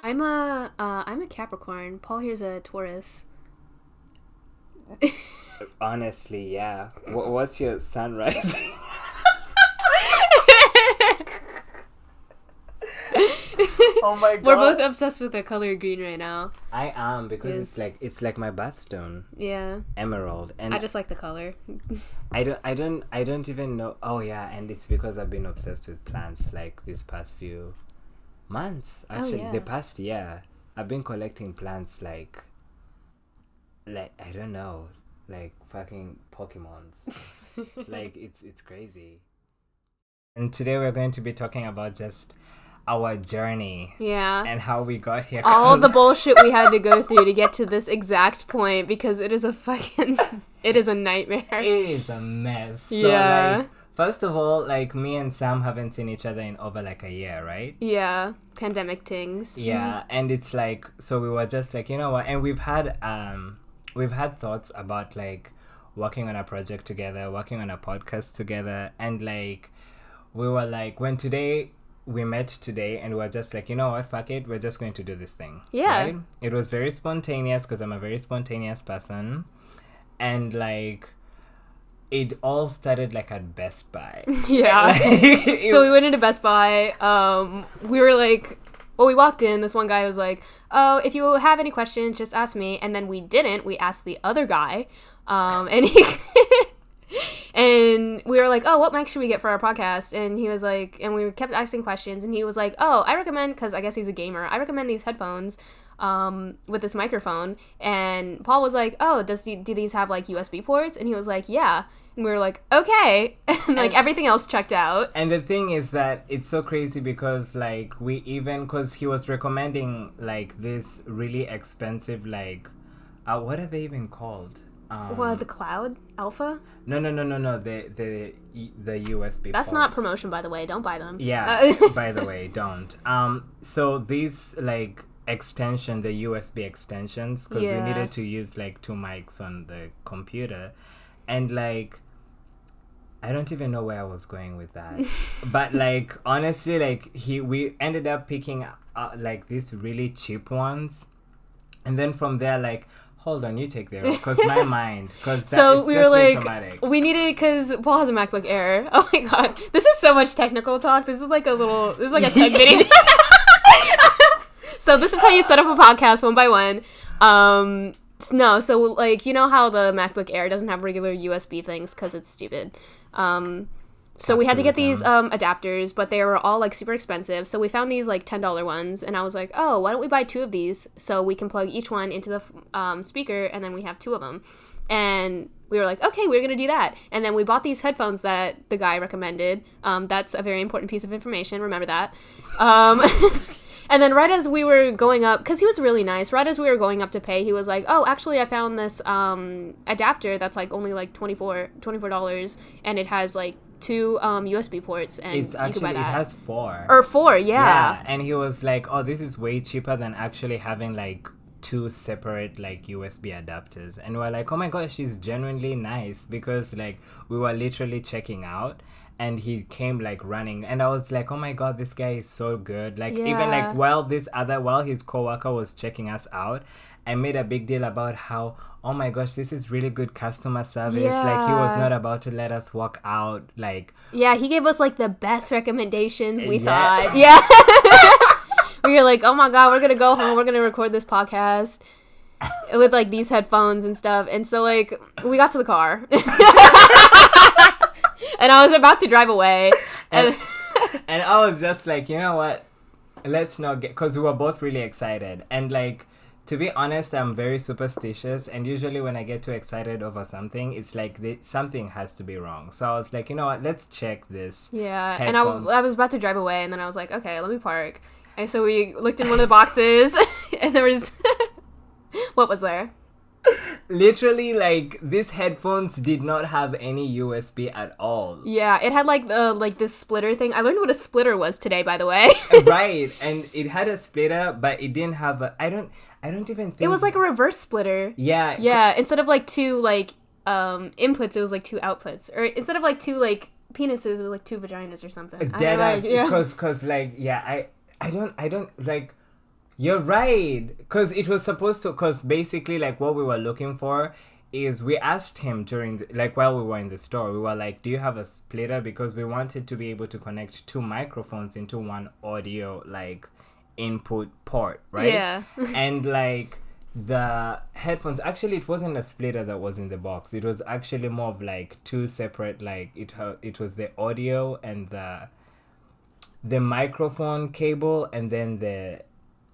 I'm a Capricorn. Paul here's a Taurus. Honestly, yeah. What's your sunrise? Oh my god. We're both obsessed with the color green right now. I am because it's like my birthstone. Yeah. Emerald. And I just like the color. I don't even know. Oh yeah, and it's because I've been obsessed with plants like these past few months. Actually, yeah. the past year I've been collecting plants like I don't know, like fucking Pokemons. Like it's crazy. And today we're going to be talking about just our journey. Yeah. And how we got here. All the bullshit we had to go through to get to this exact point because it is a nightmare. It is a mess. Yeah. So like, first of all, like me and Sam haven't seen each other in over like a year, right? Yeah. Pandemic things. Yeah, and it's like, so we were just like, you know what? And we've had thoughts about like working on a project together, working on a podcast together, and like we were like, we met today and we were just like, you know what, fuck it, we're just going to do this thing. Yeah. Right? It was very spontaneous because I'm a very spontaneous person. And like, it all started like at Best Buy. Yeah. So we went into Best Buy. We were like, well, we walked in. This one guy was like, oh, if you have any questions, just ask me. And then we didn't. We asked the other guy. And he... And we were like, oh, what mic should we get for our podcast? And he was like, and we kept asking questions. And he was like, oh, I recommend, because I guess he's a gamer, I recommend these headphones with this microphone. And Paul was like, oh, do these have like USB ports? And he was like, yeah. And we were like, okay. And like everything else checked out. And the thing is that it's so crazy because like because he was recommending like this really expensive like, what are they even called? The Cloud Alpha? No. The USB. That's not promotion, by the way. Don't buy them. Yeah. By the way, don't. So these like the USB extensions, because we needed to use like 2 mics on the computer, and like I don't even know where I was going with that. But like honestly, like we ended up picking like these really cheap ones, and then from there like. Hold on, you take there because my mind. So we were like, we needed because Paul has a MacBook Air. Oh my god, this is so much technical talk. This is like a tech video. So this is how you set up a podcast one by one. So like you know how the MacBook Air doesn't have regular USB things because it's stupid. So we had to get these adapters, but they were all like super expensive. So we found these like $10 ones, and I was like, oh, why don't we buy 2 of these so we can plug each one into the speaker, and then we have 2 of them. And we were like, okay, we're gonna do that. And then we bought these headphones that the guy recommended. That's a very important piece of information. Remember that. And then right as we were going up, because he was really nice, right as we were going up to pay, he was like, oh, actually, I found this adapter that's like only like $24, and it has like 2 USB ports, and it's actually, you can buy that. It has 4. Or 4, yeah. And he was like, oh, this is way cheaper than actually having like 2 separate like USB adapters. And we're like, oh my gosh, she's genuinely nice, because like we were literally checking out and he came like running, and I was like, oh my god, this guy is so good. Like even like while his coworker was checking us out, I made a big deal about how, oh my gosh, this is really good customer service. Like he was not about to let us walk out. Like he gave us like the best recommendations, we thought. Yeah. We were like, oh my god, we're gonna go home, we're gonna record this podcast with like these headphones and stuff. And so like we got to the car and I was about to drive away, and I was just like, you know what, let's not get, because we were both really excited. And like, to be honest, I'm very superstitious, and usually when I get too excited over something, it's like something has to be wrong. So I was like, you know what, let's check this. Yeah, headphones. And I was about to drive away, and then I was like, okay, let me park. And so we looked in one of the boxes, and there was... What was there? Literally, like, these headphones did not have any USB at all. Yeah, it had like this splitter thing. I learned what a splitter was today, by the way. Right, and it had a splitter, but it didn't have a... I don't even think... It was like a reverse splitter. Yeah. Yeah, instead of like 2 like inputs, it was like 2 outputs. Or instead of like 2 like penises, it was like 2 vaginas or something. Deadass, because like, yeah, I don't like... You're right. Because it was supposed to, because basically, like, what we were looking for is we asked him during, like, while we were in the store, we were like, do you have a splitter? Because we wanted to be able to connect two microphones into one audio, like, input port, right? Yeah. And, like, the headphones, actually, it wasn't a splitter that was in the box. It was actually more of, like, two separate, like, it was the audio and the microphone cable, and then the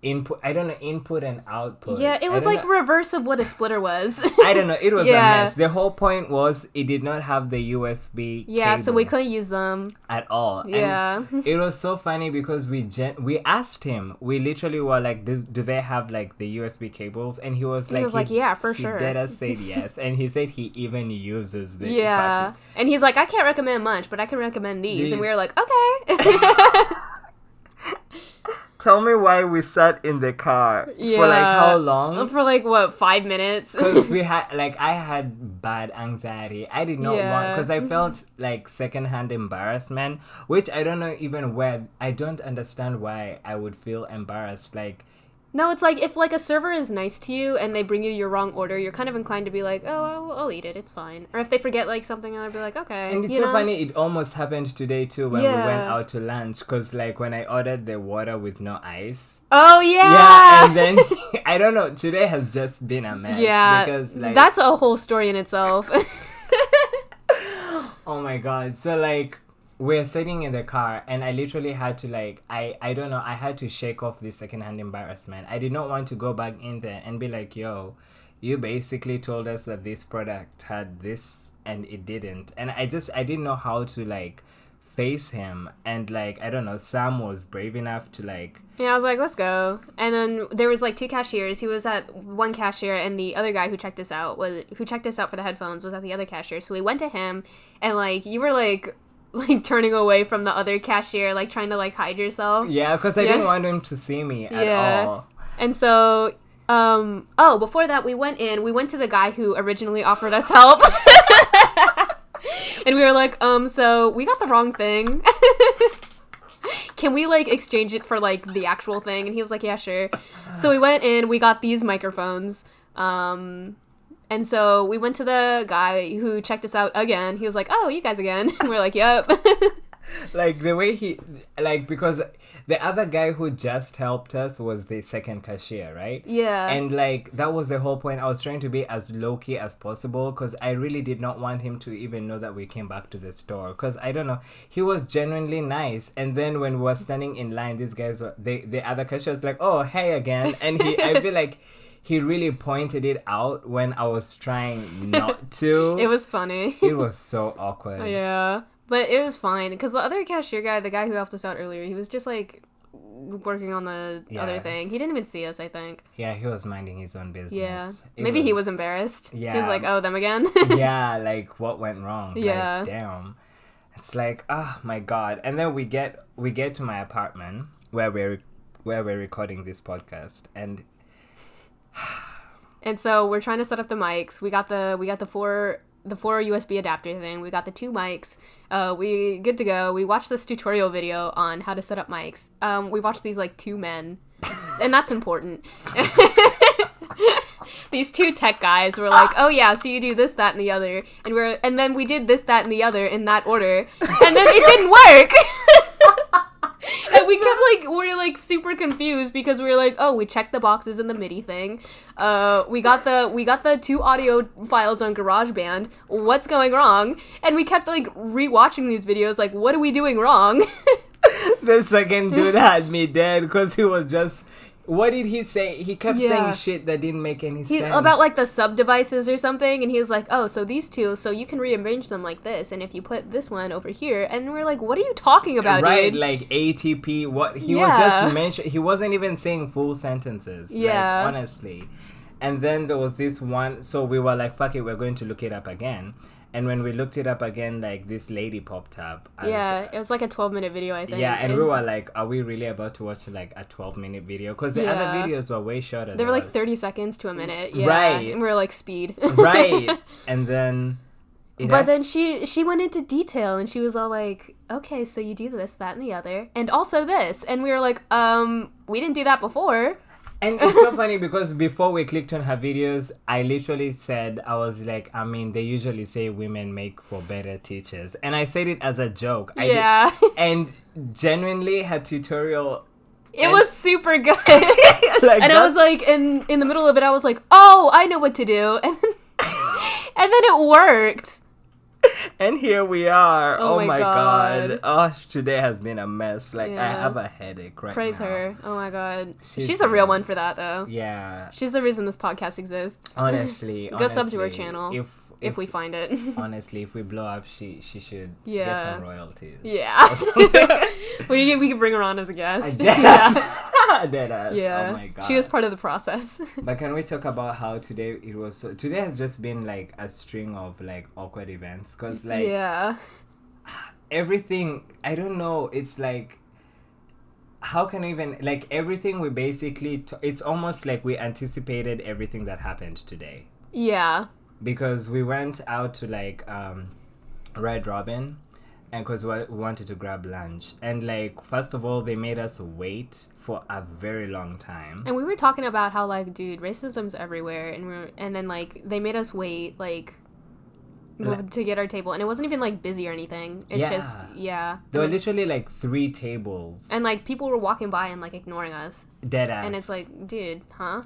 input, I don't know, input and output. Yeah, it was like reverse of what a splitter was. I don't know, it was Yeah. a mess. The whole point was it did not have the USB Yeah, cable so we couldn't use them. at all. Yeah. And it was so funny because we asked him, we literally were like, do they have like the USB cables? And he was like, yeah, for he sure. He us said yes, and he said he even uses the Yeah. fucking, And he's like, I can't recommend much, but I can recommend these. And we were like, okay. Tell me why we sat in the car Yeah. for like how long? For like, what, 5 minutes? Because we had, like, I had bad anxiety. I did not want, because I felt like secondhand embarrassment, which I don't know even where, I don't understand why I would feel embarrassed. Like, No, it's like if like a server is nice to you and they bring you your wrong order, you're kind of inclined to be like, oh, I'll eat it, it's fine. Or if they forget like something, I'll be like, okay. and it's so funny, it almost happened today too when we Yeah. went out to lunch, because like when I ordered the water with no ice. Oh yeah. Yeah, and then I don't know, today has just been a mess. Yeah, Because like, that's a whole story in itself. oh my god. So like we're sitting in the car and I literally had to like I don't know, I had to shake off this secondhand embarrassment. I did not want to go back in there and be like, yo, you basically told us that this product had this and it didn't. And I didn't know how to like face him. And like, I don't know, Sam was brave enough to like, Yeah, I was like, let's go. And then there was like two cashiers. He was at one cashier, and the other guy who checked us out for the headphones was at the other cashier. So we went to him, and like you were like turning away from the other cashier, like trying to like hide yourself. yeah, because I didn't want him to see me at all. And so before that we went to the guy who originally offered us help. And we were like, so we got the wrong thing. Can we like exchange it for like the actual thing? And he was like, yeah, sure. So we went in, we got these microphones. And so we went to the guy who checked us out again. He was like, oh, you guys again? And we're like, yep. Like the way he, like, because the other guy who just helped us was the second cashier, right? Yeah. And like that was the whole point. I was trying to be as low-key as possible because I really did not want him to even know that we came back to the store, because I don't know, he was genuinely nice. And then when we were standing in line, these guys were, the other cashier was like, oh, hey again. And I feel like he really pointed it out when I was trying not to. It was funny. It was so awkward. Yeah. But it was fine, because the other cashier guy, the guy who helped us out earlier, he was just, like, working on the other thing. He didn't even see us, I think. Yeah, he was minding his own business. Yeah. Maybe he was embarrassed. Yeah. He was like, oh, them again? Yeah, like, what went wrong? Yeah. Like, damn. It's like, oh, my God. And then we get to my apartment where we're recording this podcast, and... And so we're trying to set up the mics. We got the four USB adapter thing. We got the two mics. We good to go. We watched this tutorial video on how to set up mics. We watched these like two men, and that's important. These two tech guys were like, "Oh yeah, so you do this, that, and the other," and then we did this, that, and the other in that order, and then it didn't work. And we kept we're like super confused because we were like, oh, we checked the boxes in the MIDI thing. We got the two audio files on GarageBand. What's going wrong? And we kept like rewatching these videos, like, what are we doing wrong? The second dude had me dead because he was just... What did he say? He kept saying shit that didn't make any sense. About like the sub devices or something, and he was like, oh, so these two, so you can rearrange them like this, and if you put this one over here, and we're like, what are you talking about, right, dude? like ATP, what he was just mentioning, he wasn't even saying full sentences. Yeah. Like, honestly. And then there was this one, so we were like, fuck it, we're going to look it up again. And when we looked it up again, like, this lady popped up. It was like a 12-minute video, I think. Yeah, and we were like, are we really about to watch, like, a 12-minute video? Because the other videos were way shorter. They were like 30 seconds to a minute. Yeah. Right. And we were like, speed. Right. And then... But then she went into detail, and she was all like, okay, so you do this, that, and the other, and also this. And we were like, we didn't do that before. And it's so funny because before we clicked on her videos, I literally said, I was like, I mean, they usually say women make for better teachers. And I said it as a joke. Yeah. And genuinely, her tutorial... It was super good. like and I was like, in the middle of it, I was like, oh, I know what to do. And then it worked. And here we are. Oh my God. Oh, today has been a mess. Like, Yeah. I have a headache right Praise now. her. Oh my God. She's a real one for that, though. Yeah. She's the reason this podcast exists. Honestly. Go sub to her channel. If we find it. Honestly, if we blow up, she should get Yeah. some royalties. Yeah. we can bring her on as a guest. Deadass. Yeah. Oh my God. She was part of the process. But can we talk about how today it was? Today has just been like a string of like awkward events, cause like Yeah. everything. I don't know. It's like, how can I even like everything we basically? It's almost like we anticipated everything that happened today. Yeah. Because we went out to like Red Robin, and because we wanted to grab lunch, and like first of all they made us wait for a very long time, And we were talking about how like, dude, racism's everywhere, and then like they made us wait like to get our table, and it wasn't even like busy or anything. It's just there were literally like 3 tables, and like people were walking by and like ignoring us, dead ass, and it's like, dude, huh?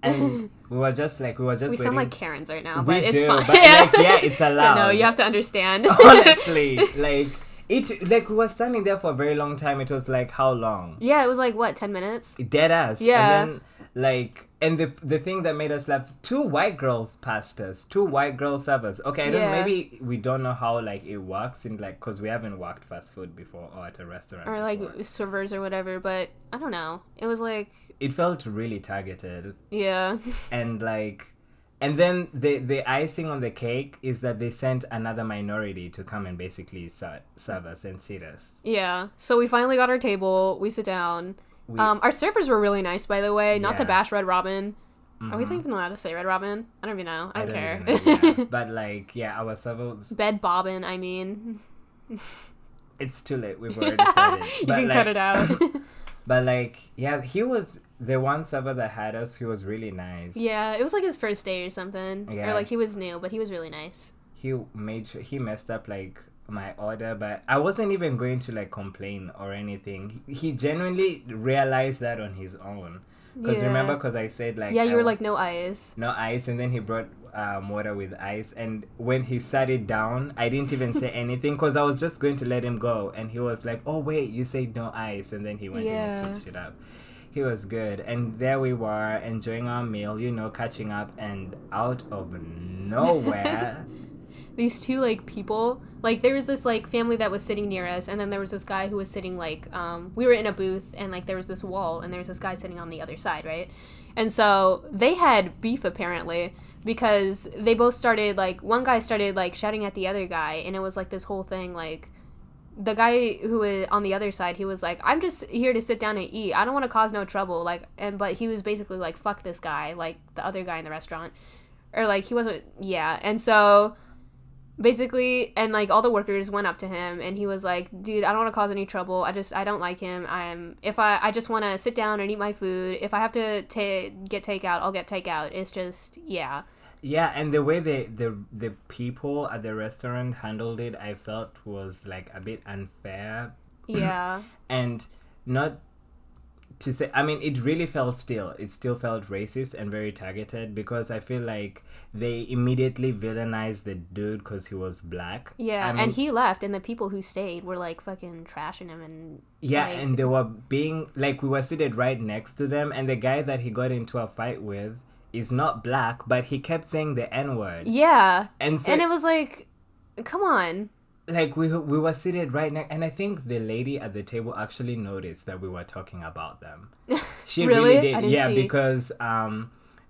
and we were just we waiting. sound like Karens right now, We but it's do, fine. but like, yeah, it's allowed. No, you have to understand. Honestly, like it, like we were standing there for a very long time. It was like, how long? Yeah, it was like what, 10 minutes? Dead ass. Yeah. And then like, and the thing that made us laugh, 2 white girls passed us, 2 white girl servers. Okay, I don't know, maybe we don't know how like it works in like, because we haven't worked fast food before or at a restaurant Or before. like servers or whatever, but I don't know. It was like, It felt really targeted. yeah. And like, and then the icing on the cake is that they sent another minority to come and basically serve us and seat us. Yeah. So we finally got our table. We sit down. Our servers were really nice, by the way. Not to bash Red Robin. Are we even allowed to say Red Robin? I don't even know. I don't care. Even know, yeah. But like, yeah, our servers... Bed Bobbin, I mean. It's too late. We've already said it. You can cut it out. But like, yeah, he was the one server that had us. He was really nice. Yeah, it was like his first day or something. Yeah. Or like he was new, but he was really nice. He made sure he messed up like my order, but I wasn't even going to like complain or anything. He genuinely realized that on his own. Because remember, because I said like, yeah, you were like, no ice. No ice, and then he brought water with ice, and when he sat it down, I didn't even say anything because I was just going to let him go, and he was like, oh wait, you said no ice, and then he went and switched it up. He was good, and there we were enjoying our meal, you know, catching up, and out of nowhere these 2 like people, like there was this like family that was sitting near us, and then there was this guy who was sitting like we were in a booth, and like there was this wall, and there was this guy sitting on the other side, right? And so they had beef apparently, because they both started like, one guy started like shouting at the other guy, and it was like this whole thing. Like the guy who was on the other side, he was like, I'm just here to sit down and eat, I don't want to cause no trouble, like, but he was basically like, fuck this guy, like the other guy in the restaurant, or like he wasn't, and so basically, and like all the workers went up to him, and he was like, dude, I don't want to cause any trouble, I don't like him, I just want to sit down and eat my food, if I have to get takeout, I'll get takeout, it's just, yeah, and the way the people at the restaurant handled it, I felt was like a bit unfair. Yeah. And not to say, I mean, it really felt it still felt racist and very targeted, because I feel like they immediately villainized the dude because he was black. Yeah, I mean, and he left, and the people who stayed were like fucking trashing him, and like, and they were being like, we were seated right next to them, and the guy that he got into a fight with is not black, but he kept saying the N-word. Yeah, and it was like, come on. Like, we were seated right next, and I think the lady at the table actually noticed that we were talking about them. She really did. I didn't see. Because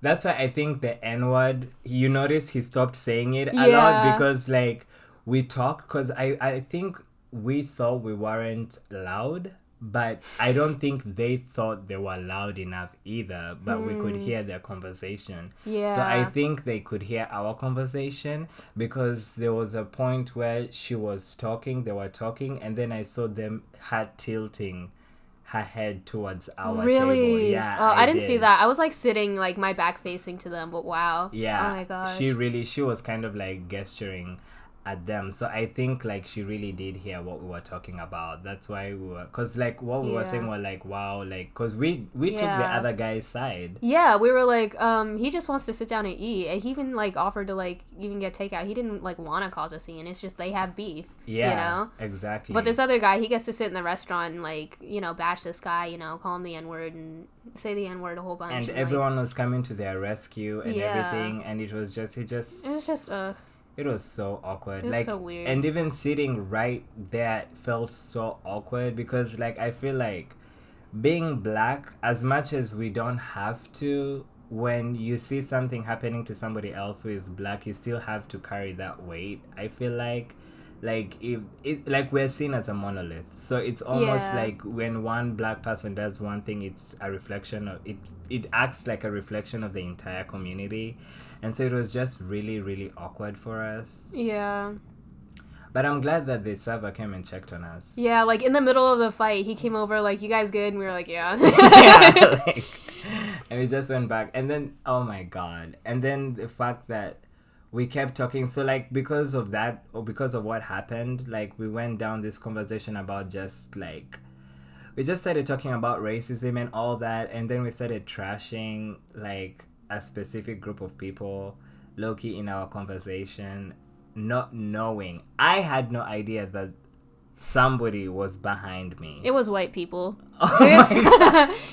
that's why I think the N-word, you notice he stopped saying it a lot, because like we talked, because I think we thought we weren't loud, but I don't think they thought they were loud enough either, but we could hear their conversation. Yeah. So I think they could hear our conversation, because there was a point where she was talking, they were talking, and then I saw them head tilting her head towards our Really? table. Yeah. Oh, I didn't see that. I was like sitting like my back facing to them, but wow. Yeah. Oh my gosh. She was kind of like gesturing at them. So I think like she really did hear what we were talking about. That's why we were, cause like what we were saying were like, wow, like, cause we took the other guy's side. Yeah, we were like, he just wants to sit down and eat, and he even like offered to like even get takeout. He didn't like want to cause a scene. It's just they have beef. Yeah, you know, exactly. But this other guy, he gets to sit in the restaurant and like, you know, bash this guy, you know, call him the N-word and say the N-word a whole bunch. And everyone was coming to their rescue and everything, and it was just it was so awkward. It was so weird. And even sitting right there felt so awkward because like I feel like being black, as much as we don't have to, when you see something happening to somebody else who is black, you still have to carry that weight. I feel like if it like we're seen as a monolith, so it's almost like when one black person does one thing, it's a reflection of it. It acts like a reflection of the entire community, and so it was just really, really awkward for us. Yeah. But I'm glad that the server came and checked on us. Yeah, like in the middle of the fight, he came over like, "You guys good?" And we were like, "Yeah." Yeah, like, and we just went back, and then oh my god, and then the fact that we kept talking, so like because of that or because of what happened, like we went down this conversation about just like we just started talking about racism and all that, and then we started trashing like a specific group of people low-key in our conversation, not knowing. I had no idea that somebody was behind me. It was white people. Oh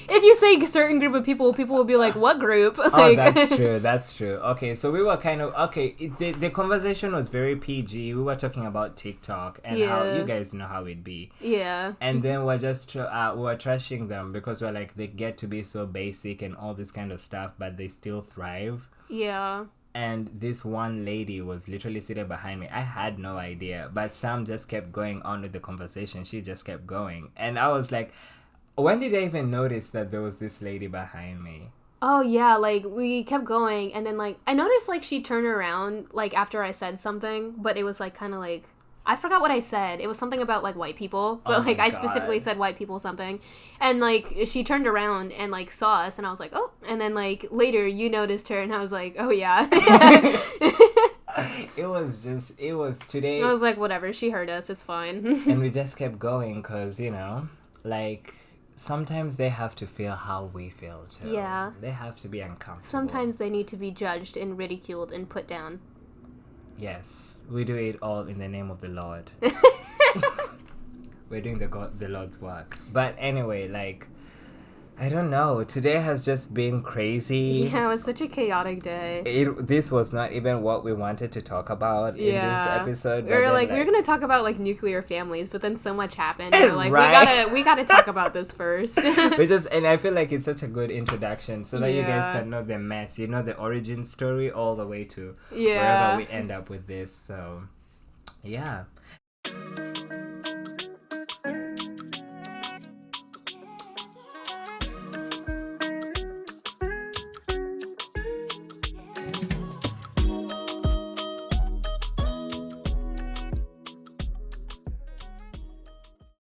if you say certain group of people will be like, "What group?" Like, oh, that's true. Okay, so we were kind of the conversation was very PG. We were talking about TikTok and how you guys know how it be. Yeah. And then we're just we were trashing them because we're like, they get to be so basic and all this kind of stuff, but they still thrive. Yeah. And this one lady was literally sitting behind me. I had no idea, but Sam just kept going on with the conversation. She just kept going, and I was like, when did I even notice that there was this lady behind me? Oh yeah, like we kept going, and then like I noticed like she turned around like after I said something, but it was like kind of like I forgot what I said. It was something about like white people, but like I specifically said white people something, and like she turned around and like saw us, and I was like, oh, and then like later you noticed her, and I was like, oh yeah. It was today. I was like, whatever, she heard us, it's fine. And we just kept going because, you know, like sometimes they have to feel how we feel too. Yeah. They have to be uncomfortable. Sometimes they need to be judged and ridiculed and put down. Yes. We do it all in the name of the Lord. We're doing the Lord's work. But anyway, like, I don't know. Today has just been crazy. Yeah, it was such a chaotic day. This was not even what we wanted to talk about in this episode. We were like, we were gonna talk about like nuclear families, but then so much happened. And we're like, we gotta talk about this first. And I feel like it's such a good introduction so that you guys can know the mess, you know, the origin story all the way to wherever we end up with this. So, yeah.